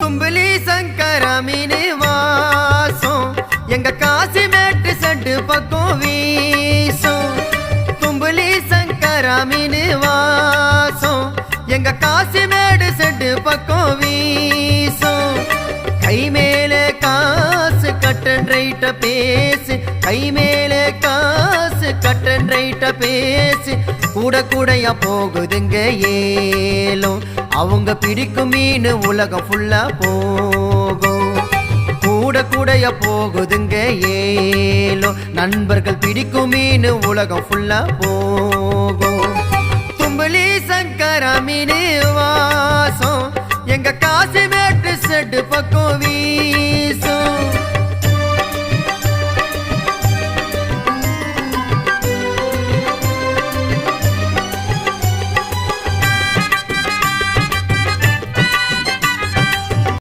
தும்பிலி சங்கர மீன் வாசம் எங்க காசிமேட்டு செட்டு பக்கம் வீசும். தும்பிலி சங்கர மீன் வாசம் எங்க காசிமேடு செட்டு பக்கம் வீசும். கை மேலே காசு கட்டன் ரைட்ட பேசு, கை மேலே காசு கட்டன் ரைட்ட பேசு. கூட கூடையா போகுதுங்க ஏலும், அவங்க பிடிக்கும் மீன் உலகம் ஃபுல்லா போகும். கூட கூடையா போகுதுங்க ஏலும், நண்பர்கள் பிடிக்கும் மீன் உலகம் ஃபுல்லா போகும். தும்பிலி சங்கர மீன் வாசம் எங்க காசிமேட்டு செட்டு பக்கம் வீசும்.